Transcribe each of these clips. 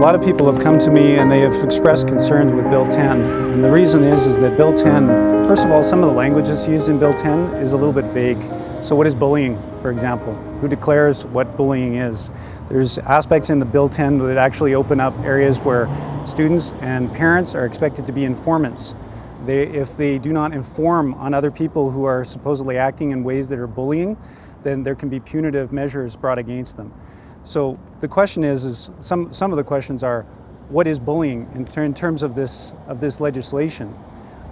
lot of people have come to me and they have expressed concerns with Bill 10. And the reason is that Bill 10, first of all, some of the language that's used in Bill 10 is a little bit vague. So what is bullying, for example? Who declares what bullying is? There's aspects in the Bill 10 that actually open up areas where students and parents are expected to be informants. If they do not inform on other people who are supposedly acting in ways that are bullying, then there can be punitive measures brought against them. So the question is some of the questions are, what is bullying in terms of this legislation?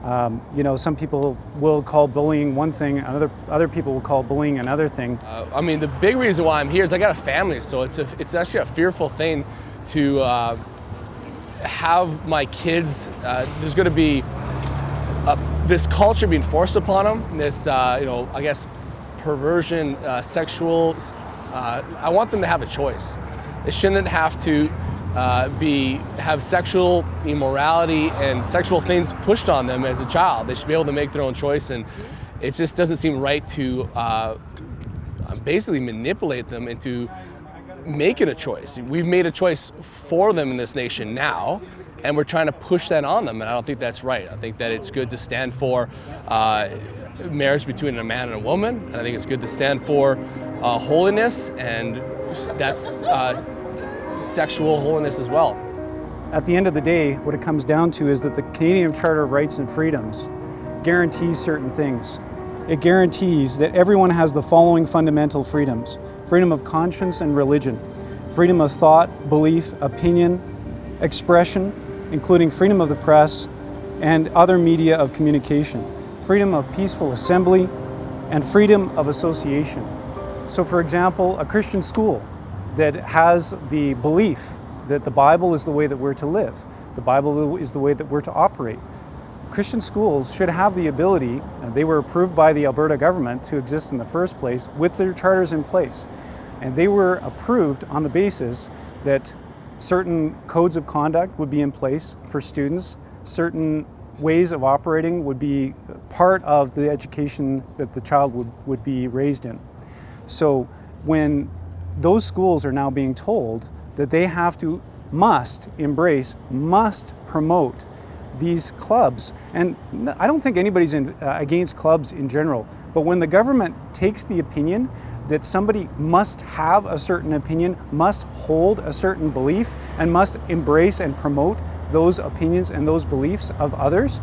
Some people will call bullying one thing, other people will call bullying another thing. The big reason why I'm here is I got a family, so it's actually a fearful thing to have my kids. There's going to be this culture being forced upon them. This, I guess, perversion, sexual. I want them to have a choice. They shouldn't have to have sexual immorality and sexual things pushed on them as a child. They should be able to make their own choice, and it just doesn't seem right to basically manipulate them into making a choice. We've made a choice for them in this nation now, and we're trying to push that on them, and I don't think that's right. I think that it's good to stand for marriage between a man and a woman, and I think it's good to stand for holiness, and that's sexual holiness as well. At the end of the day, what it comes down to is that the Canadian Charter of Rights and Freedoms guarantees certain things. It guarantees that everyone has the following fundamental freedoms: freedom of conscience and religion, freedom of thought, belief, opinion, expression, including freedom of the press and other media of communication, freedom of peaceful assembly, and freedom of association. So for example, a Christian school that has the belief that the Bible is the way that we're to live, the Bible is the way that we're to operate. Christian schools should have the ability, and they were approved by the Alberta government to exist in the first place with their charters in place. And they were approved on the basis that certain codes of conduct would be in place for students, certain ways of operating would be part of the education that the child would be raised in. So when those schools are now being told that they must embrace, must promote these clubs, and I don't think anybody's against clubs in general, but when the government takes the opinion that somebody must have a certain opinion, must hold a certain belief, and must embrace and promote those opinions and those beliefs of others,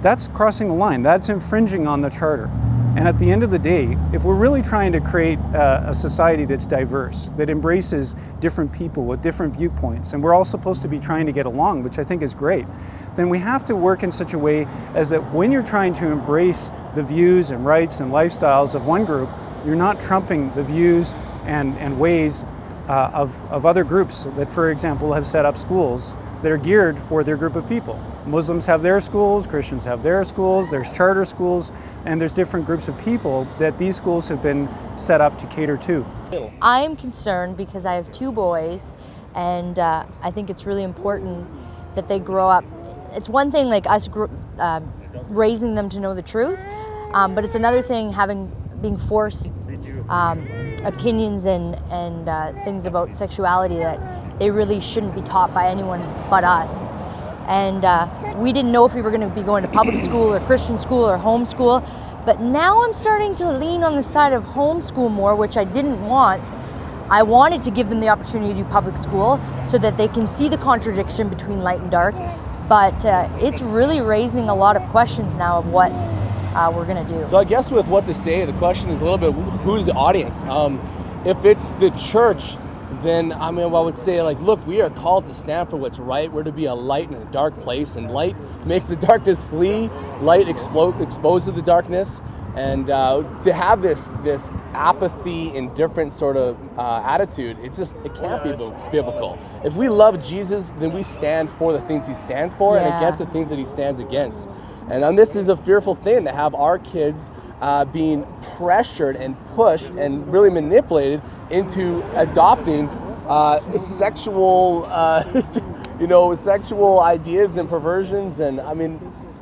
that's crossing the line. That's infringing on the Charter. And at the end of the day, if we're really trying to create a society that's diverse, that embraces different people with different viewpoints, and we're all supposed to be trying to get along, which I think is great, then we have to work in such a way as that when you're trying to embrace the views and rights and lifestyles of one group, you're not trumping the views and ways of other groups that, for example, have set up schools that are geared for their group of people. Muslims have their schools, Christians have their schools, there's charter schools, and there's different groups of people that these schools have been set up to cater to. I'm concerned because I have two boys, and I think it's really important that they grow up. It's one thing like us raising them to know the truth, but it's another thing being forced opinions and things about sexuality that they really shouldn't be taught by anyone but us. And we didn't know if we were going to be going to public school or Christian school or homeschool, but now I'm starting to lean on the side of homeschool more, which I didn't want. I wanted to give them the opportunity to do public school so that they can see the contradiction between light and dark, but it's really raising a lot of questions now of what we're going to do. So I guess with what to say, the question is a little bit, who's the audience? If it's the church, then I would say, look, we are called to stand for what's right. We're to be a light in a dark place, and light makes the darkness flee. Light exposes the darkness, and to have this apathy, indifferent sort of attitude, it can't be biblical. If we love Jesus, then we stand for the things he stands for, and against the things that he stands against. And this is a fearful thing, to have our kids being pressured and pushed and really manipulated into adopting sexual, sexual ideas and perversions. And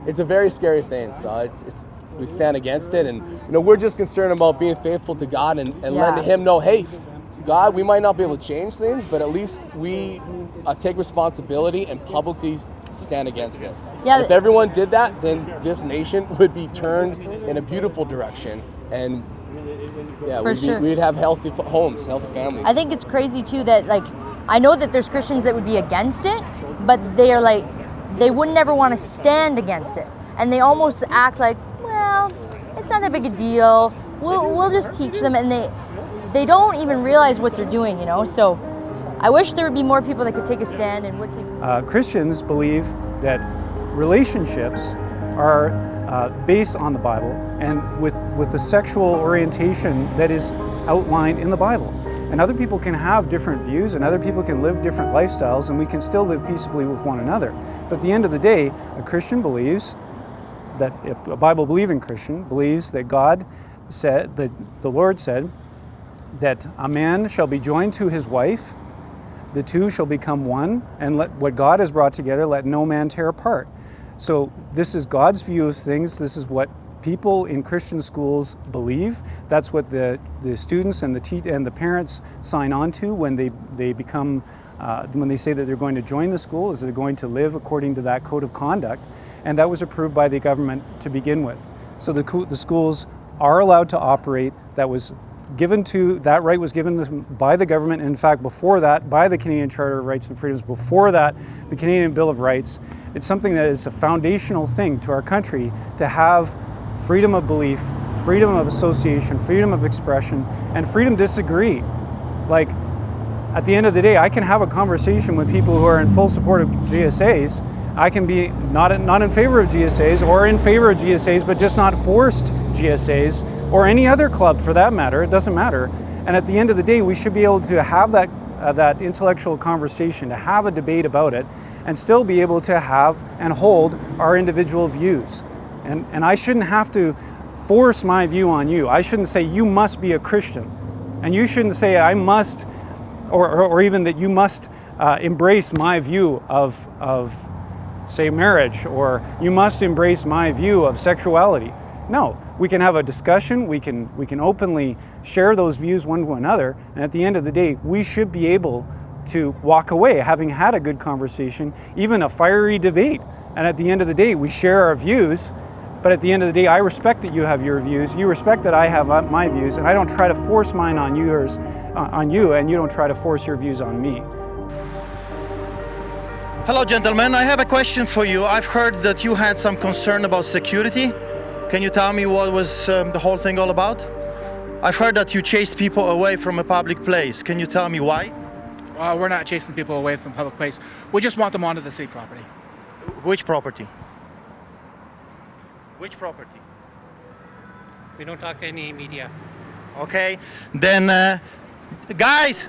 it's a very scary thing. So we stand against it, and we're just concerned about being faithful to God and letting him know, hey, God, we might not be able to change things, but at least we take responsibility and publicly stand against it. Yeah. If everyone did that, then this nation would be turned in a beautiful direction, and yeah, we'd have healthy homes, healthy families. I think it's crazy too that, like, I know that there's Christians that would be against it, but they are like, they would never want to stand against it, and they almost act like, well, it's not that big a deal. We'll just teach them, and they don't even realize what they're doing, you know. So I wish there would be more people that could take a stand and would take a stand. Christians believe that relationships are based on the Bible and with the sexual orientation that is outlined in the Bible. And other people can have different views, and other people can live different lifestyles, and we can still live peaceably with one another. But at the end of the day, a Christian believes that, a Bible-believing Christian believes that God said, that the Lord said, that a man shall be joined to his wife, the two shall become one, and let what God has brought together, let no man tear apart. So this is God's view of things. This is what people in Christian schools believe. That's what the students and the parents sign on to when they become when they say that they're going to join the school, is they're going to live according to that code of conduct, and that was approved by the government to begin with. So the schools are allowed to operate. That right was given to them by the government. In fact, before that, by the Canadian Charter of Rights and Freedoms. Before that, the Canadian Bill of Rights. It's something that is a foundational thing to our country, to have freedom of belief, freedom of association, freedom of expression, and freedom to disagree. Like, at the end of the day, I can have a conversation with people who are in full support of GSAs. I can be not in favor of GSAs, or in favor of GSAs, but just not forced GSAs, or any other club for that matter. It doesn't matter. And at the end of the day, we should be able to have that intellectual conversation, to have a debate about it, and still be able to have and hold our individual views. And I shouldn't have to force my view on you. I shouldn't say you must be a Christian, and you shouldn't say I must, or even that you must embrace my view of say marriage, or you must embrace my view of sexuality. No, we can have a discussion, we can openly share those views one to another, and at the end of the day, we should be able to walk away having had a good conversation, even a fiery debate. And at the end of the day, we share our views, but at the end of the day, I respect that you have your views, you respect that I have my views, and I don't try to force mine on yours, on you, and you don't try to force your views on me. Hello, gentlemen. I have a question for you. I've heard that you had some concern about security. Can you tell me what was the whole thing all about? I've heard that you chased people away from a public place. Can you tell me why? We're not chasing people away from public place. We just want them onto the city property. Which property? Which property? We don't talk to any media. Okay, then guys,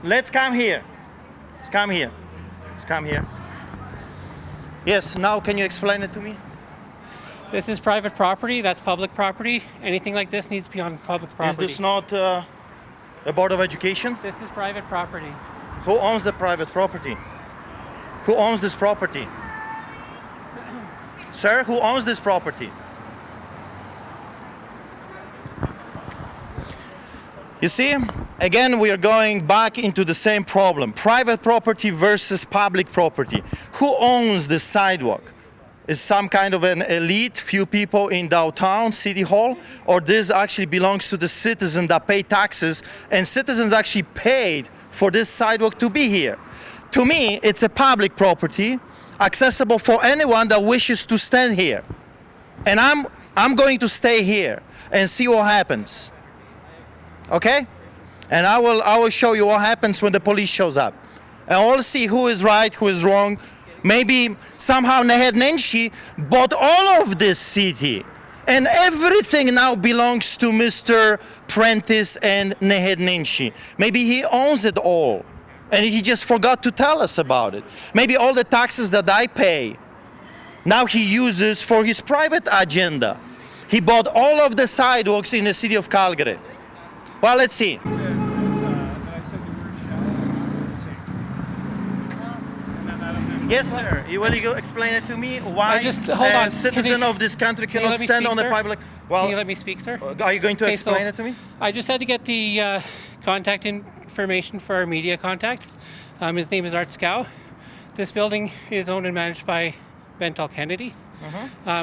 let's come here. Let's come here. Let's come here. Yes, now can you explain it to me? This is private property, that's public property. Anything like this needs to be on public property. Is this not a Board of Education? This is private property. Who owns the private property? Who owns this property? Sir, who owns this property? You see, again, we are going back into the same problem. Private property versus public property. Who owns this sidewalk? Is some kind of an elite, few people in downtown City Hall, or this actually belongs to the citizens that pay taxes, and citizens actually paid for this sidewalk to be here? To me, it's a public property, accessible for anyone that wishes to stand here. And I'm going to stay here and see what happens. Okay? And I will show you what happens when the police shows up. And we'll see who is right, who is wrong. Maybe somehow Nehed Nenshi bought all of this city, and everything now belongs to Mr. Prentice and Nehed Nenshi. Maybe he owns it all, and he just forgot to tell us about it. Maybe all the taxes that I pay, now he uses for his private agenda. He bought all of the sidewalks in the city of Calgary. Well, let's see. Yes, sir. Will you explain it to me? Why hold a on. citizen of this country can you cannot let me stand speak, on the sir? public? Can you let me speak, sir? Are you going to Okay, explain so it to me? I just had to get the contact information for our media contact. His name is Art Scow. This building is owned and managed by Bentel Kennedy.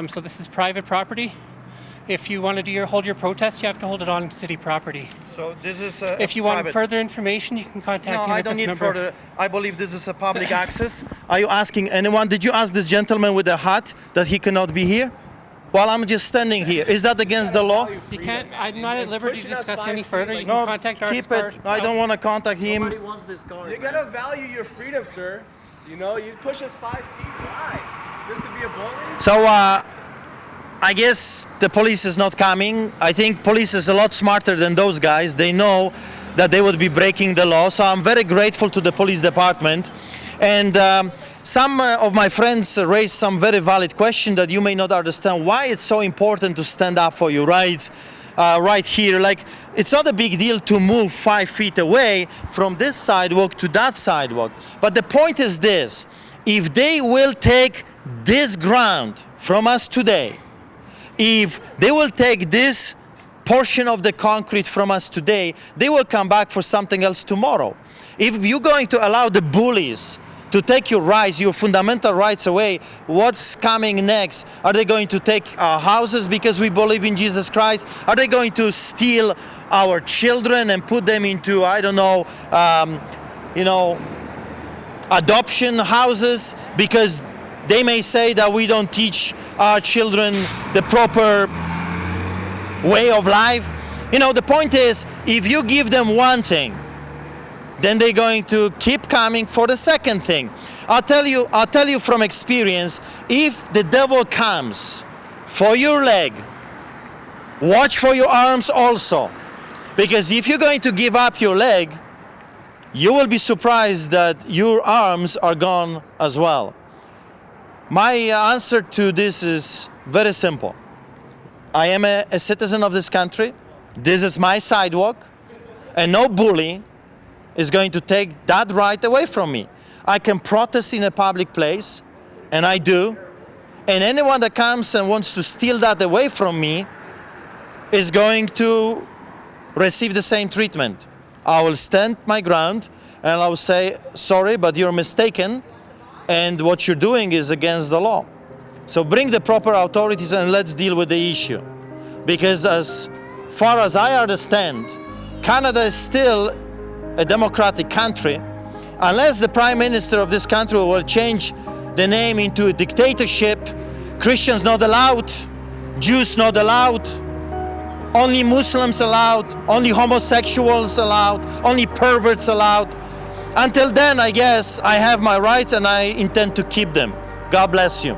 So this is private property. If you want to hold your protest, you have to hold it on city property. So this is If you want further information, you can contact No, him I at don't this need number. further. I believe this is a public access. Are you asking anyone? Did you ask this gentleman with the hat that he cannot be here? Well, I'm just standing here. Is that against the law? You can't. I'm not at liberty to pushing us discuss 5 any feet, further. like- You can No, contact Art keep it. I don't want to contact him. Nobody wants this car. You gotta value your freedom, sir. You know, you push us 5 feet. Why? Just to be a bully? So I guess the police is not coming. I think police is a lot smarter than those guys. They know that they would be breaking the law. So I'm very grateful to the police department. And some of my friends raised some very valid question that you may not understand why it's so important to stand up for your rights right here. Like, it's not a big deal to move 5 feet away from this sidewalk to that sidewalk. But the point is this: if they will take this ground from us today, if they will take this portion of the concrete from us today, they will come back for something else tomorrow. If you're going to allow the bullies to take your rights, your fundamental rights away, what's coming next? Are they going to take our houses because we believe in Jesus Christ? Are they going to steal our children and put them into, I don't know, adoption houses because they may say that we don't teach our children the proper way of life? The point is, if you give them one thing, then they're going to keep coming for the second thing. I'll tell you from experience, if the devil comes for your leg, watch for your arms also. Because if you're going to give up your leg, you will be surprised that your arms are gone as well. My answer to this is very simple. I am a citizen of this country. This is my sidewalk, and no bully is going to take that right away from me. I can protest in a public place, and I do. And anyone that comes and wants to steal that away from me is going to receive the same treatment. I will stand my ground, and I will say, sorry, but you're mistaken, and what you're doing is against the law. So bring the proper authorities and let's deal with the issue. Because as far as I understand, Canada is still a democratic country. Unless the Prime Minister of this country will change the name into a dictatorship, Christians not allowed, Jews not allowed, only Muslims allowed, only homosexuals allowed, only perverts allowed. Until then, I guess I have my rights and I intend to keep them. God bless you.